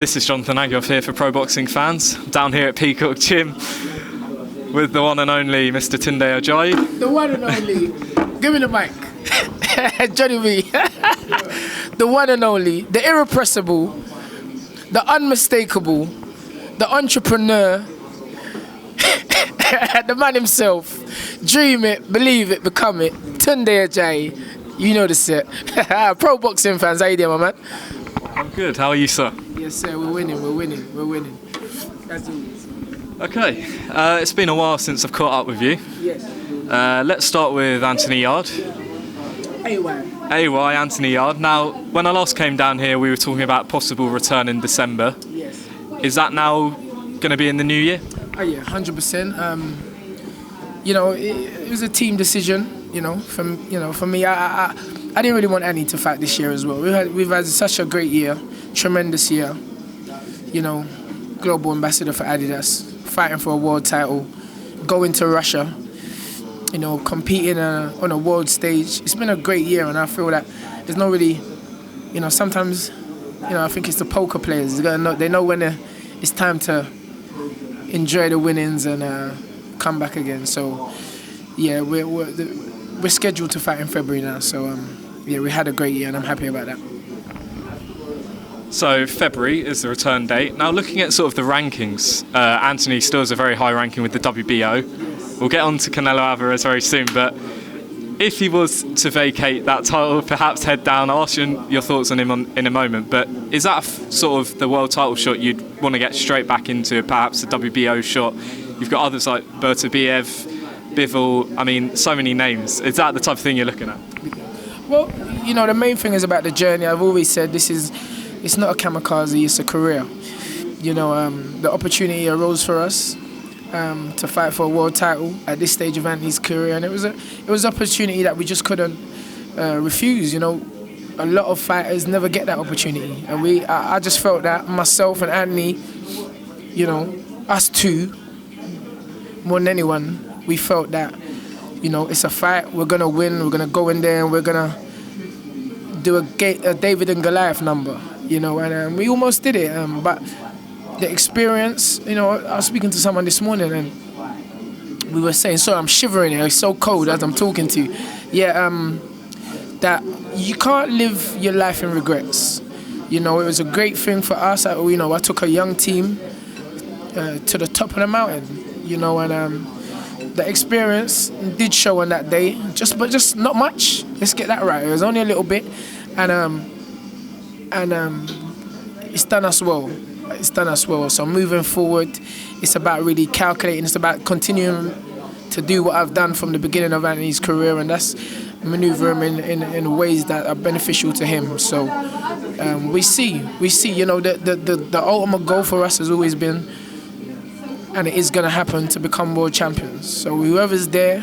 This is Jonathan Ajayi here for Pro Boxing Fans, down here at Peacock Gym with the one and only Mr. Tunde Ajayi. The one and only. Give me the mic. Johnny B. The one and only, the irrepressible, the unmistakable, the entrepreneur, the man himself. Dream it, believe it, become it. Tunde Ajayi. You know the set. Pro Boxing Fans, how you doing, my man? I'm good, how are you, sir? Yes, sir, we're winning. As always. Okay, it's been a while since I've caught up with you. Yes. Let's start with Anthony Yarde. AY. Anthony Yarde. Now, when I last came down here, we were talking about possible return in December. Yes. Is that now going to be in the new year? Oh yeah, 100%. It was a team decision. For me, I didn't really want Annie to fight this year as well. We've had such a great year, tremendous year. Global ambassador for Adidas, fighting for a world title, going to Russia. Competing on a world stage. It's been a great year, and I feel that there's not really, sometimes, I think it's the poker players. They know when it's time to enjoy the winnings and come back again. So, yeah, we're scheduled to fight in February now. So, we had a great year, and I'm happy about that. So February is the return date. Now, looking at sort of the rankings, Anthony still has a very high ranking with the WBO. We'll get on to Canelo Alvarez very soon, but if he was to vacate that title, perhaps head down, I'll ask you your thoughts on him in a moment, but is that sort of the world title shot you'd want to get straight back into, perhaps the WBO shot? You've got others like Bertabiev, Bivol, so many names. Is that the type of thing you're looking at? Well, the main thing is about the journey. I've always said it's not a kamikaze, it's a career. The opportunity arose for us to fight for a world title at this stage of Anthony's career, and it was an opportunity that we just couldn't refuse. A lot of fighters never get that opportunity, and I just felt that myself and Anthony, us two, more than anyone, we felt that it's a fight. We're gonna win. We're gonna go in there and we're gonna do a David and Goliath number. And we almost did it, but the experience, I was speaking to someone this morning and we were saying, sorry, I'm shivering here, it's so cold as I'm talking to you. That you can't live your life in regrets. It was a great thing for us. I took a young team to the top of the mountain, and the experience did show on that day, but just not much. Let's get that right. It was only a little bit, and it's done us well. So moving forward, it's about really calculating. It's about continuing to do what I've done from the beginning of Anthony's career, and that's maneuver him in ways that are beneficial to him. So we see. The ultimate goal for us has always been, and it is going to happen, to become world champions. So whoever's there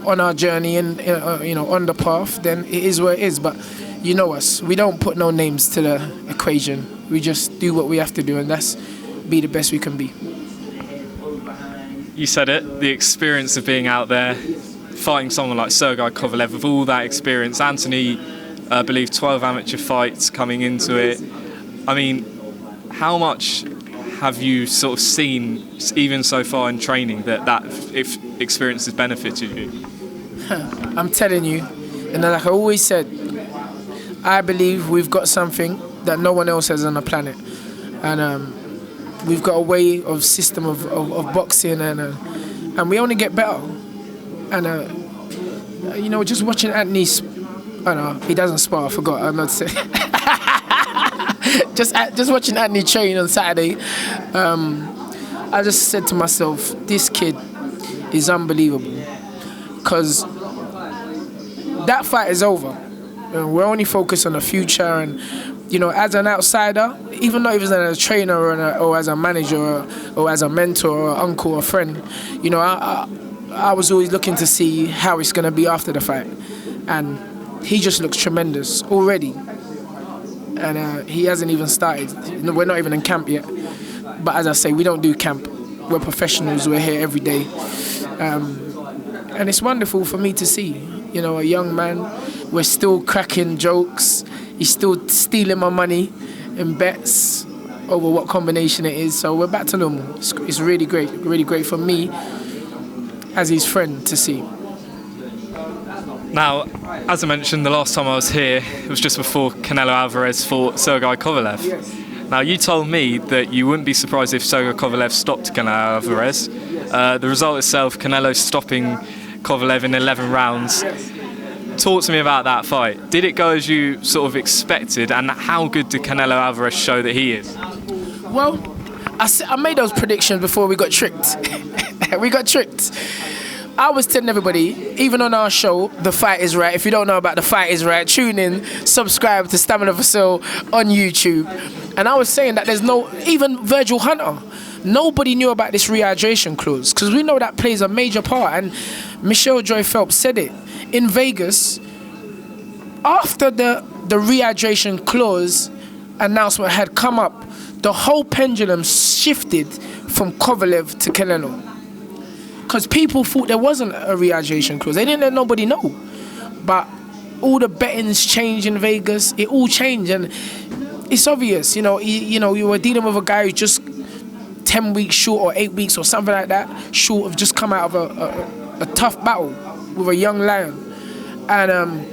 on our journey and on the path, then it is where it is. But you know us, we don't put no names to the equation. We just do what we have to do, and that's be the best we can be. You said it, the experience of being out there, fighting someone like Sergey Kovalev with all that experience. Anthony, I believe 12 amateur fights coming into it. How much have you sort of seen, even so far in training, that experience has benefited you? I'm telling you, and like I always said, I believe we've got something that no one else has on the planet, and we've got a way of system of boxing, and we only get better. And just watching Anthony, he doesn't spar. I forgot. I'm not saying. just watching Anthony train on Saturday, I just said to myself, this kid is unbelievable, because that fight is over. We're only focused on the future, and as an outsider, even not even as a trainer or as a manager or as a mentor or uncle or friend, I was always looking to see how it's going to be after the fight, and he just looks tremendous already, and he hasn't even started. We're not even in camp yet, but as I say, we don't do camp. We're professionals. We're here every day, and it's wonderful for me to see. A young man. We're still cracking jokes. He's still stealing my money. in bets over what combination it is. So we're back to normal. It's really great for me as his friend to see. Now, as I mentioned, the last time I was here, it was just before Canelo Alvarez fought Sergey Kovalev. Yes. Now, you told me that you wouldn't be surprised if Sergey Kovalev stopped Canelo Alvarez. The result itself, Canelo stopping Kovalev in 11 rounds. Talk to me about that fight. Did it go as you sort of expected, and how good did Canelo Alvarez show that he is? Well, I made those predictions before we got tricked. We got tricked. I was telling everybody, even on our show, The Fight Is Right. If you don't know about The Fight Is Right, tune in, subscribe to Stamina for Sale on YouTube. And I was saying that there's even Virgil Hunter, nobody knew about this rehydration clause, because we know that plays a major part. And Michelle Joy Phelps said it in Vegas after the rehydration clause announcement had come up. The whole pendulum shifted from Kovalev to Canelo, because people thought there wasn't a rehydration clause. They didn't let nobody know. But all the bettings changed in Vegas. It all changed, and it's obvious. You were dealing with a guy who's just 10 weeks short or 8 weeks or something like that, short of just come out of a tough battle with a young lion. And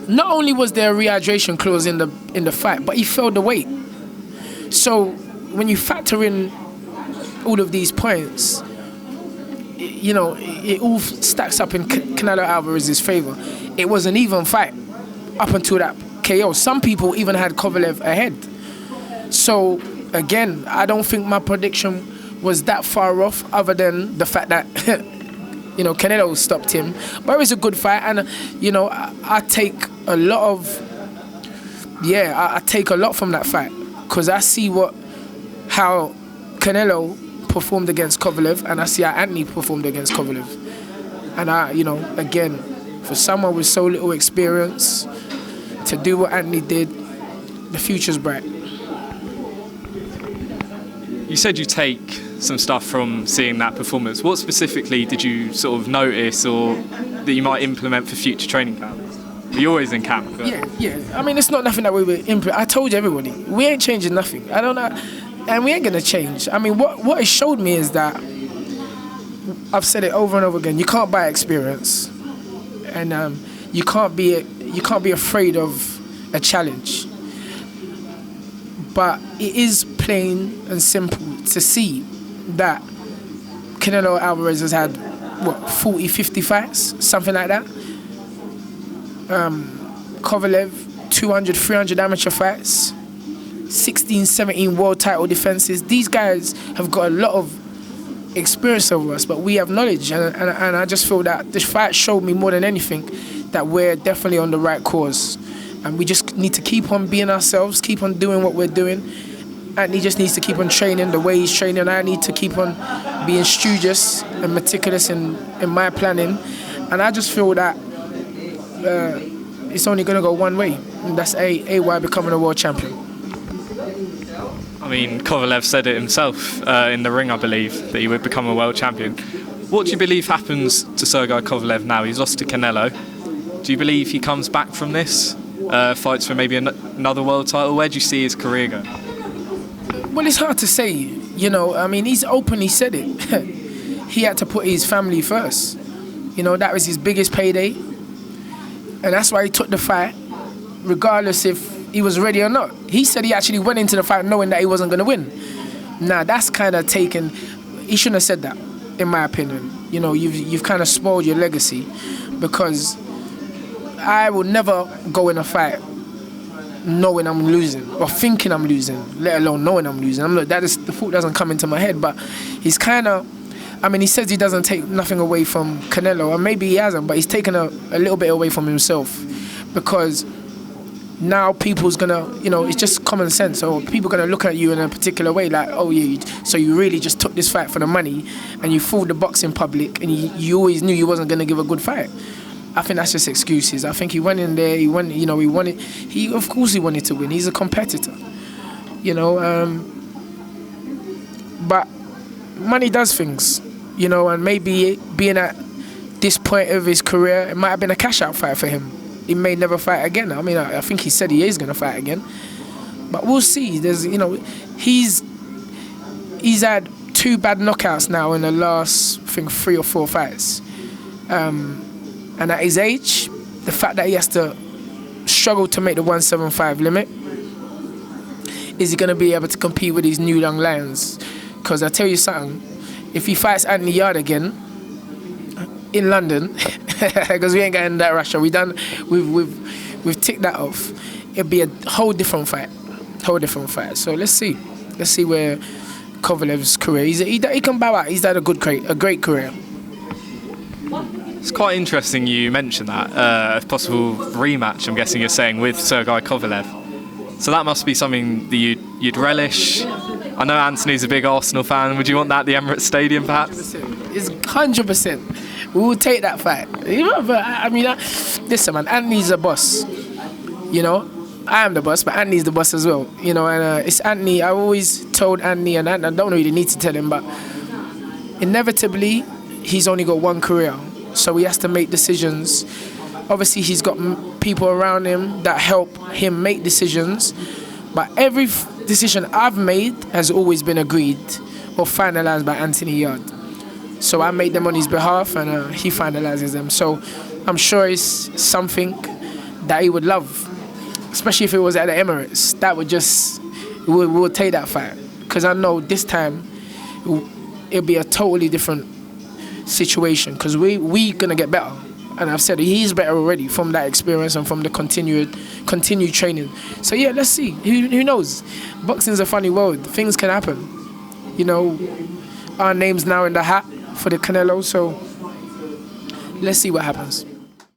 not only was there a rehydration clause in the fight, but he felt the weight. So when you factor in all of these points, it all stacks up in Canelo Alvarez's favor. It was an even fight up until that KO. Some people even had Kovalev ahead. So again, I don't think my prediction was that far off, other than the fact that Canelo stopped him. But it was a good fight, and I take a lot from that fight, because I see how Canelo performed against Kovalev, and I see how Anthony performed against Kovalev. And again, for someone with so little experience to do what Anthony did, the future's bright. You said you take some stuff from seeing that performance. What specifically did you sort of notice, or that you might implement for future training camps? You're always in camp. But... Yeah. I mean, it's not nothing that we would implement. I told everybody, we ain't changing nothing. I don't know, and we ain't gonna change. I mean, what it showed me is that, I've said it over and over again, you can't buy experience, and you can't be afraid of a challenge. But it is plain and simple to see that Canelo Alvarez has had 40, 50 fights, something like that. Kovalev, 200, 300 amateur fights, 16, 17 world title defenses. These guys have got a lot of experience over us, but we have knowledge, and I just feel that this fight showed me more than anything that we're definitely on the right course, and we just need to keep on being ourselves, keep on doing what we're doing. And he just needs to keep on training the way he's training. I need to keep on being studious and meticulous in my planning, and I just feel that it's only going to go one way, and that's AY becoming a world champion. I mean, Kovalev said it himself in the ring, I believe, that he would become a world champion. What do you believe happens to Sergey Kovalev now? He's lost to Canelo. Do you believe he comes back from this, fights for maybe another world title? Where do you see his career go? Well, it's hard to say. I mean, he's openly said it. He had to put his family first. That was his biggest payday, and that's why he took the fight, regardless if he was ready or not. He said he actually went into the fight knowing that he wasn't going to win. Now, that's kind of taken... He shouldn't have said that, in my opinion. You've kind of spoiled your legacy, because I will never go in a fight knowing I'm losing, or thinking I'm losing, let alone knowing I'm losing. The thought doesn't come into my head, but he's kind of... I mean, he says he doesn't take nothing away from Canelo, and maybe he hasn't, but he's taken a little bit away from himself, because now people's gonna, it's just common sense, or people are gonna look at you in a particular way, like, oh yeah, so you really just took this fight for the money, and you fooled the boxing public, and you always knew you wasn't gonna give a good fight. I think that's just excuses. I think he went in there, he wanted, of course he wanted to win. He's a competitor, but money does things, and maybe being at this point of his career, it might have been a cash-out fight for him. he may never fight again. I mean, I think he said he is going to fight again. But we'll see. There's, he's had 2 bad knockouts now in the last, I think, 3 or 4 fights. And at his age, the fact that he has to struggle to make the 175 limit, is he going to be able to compete with these new young lions? Because I tell you something, if he fights Anthony Yarde again in London, because we ain't getting that Russia, we've ticked that off. It'll be a whole different fight, So let's see where Kovalev's career. He can bow out. He's had a great career. It's quite interesting you mentioned that, a possible rematch, I'm guessing you're saying, with Sergey Kovalev. So that must be something that you'd relish. I know Anthony's a big Arsenal fan. Would you want that at the Emirates Stadium, perhaps? It's 100%. We will take that fight. But I mean, listen, man, Anthony's a boss. I am the boss, but Anthony's the boss as well. And it's Anthony. I always told Anthony, and I don't really need to tell him, but inevitably, he's only got one career. So he has to make decisions. Obviously, he's got people around him that help him make decisions. But every decision I've made has always been agreed or finalized by Anthony Yarde. So I make them on his behalf, and he finalizes them. So I'm sure it's something that he would love, especially if it was at the Emirates. That would we'll take that fight. Because I know this time it'll be a totally different situation, because we gonna get better. And I've said he's better already from that experience and from the continued training. So yeah, let's see. Who knows? Boxing's a funny world. Things can happen. Our name's now in the hat for the Canelo, so let's see what happens.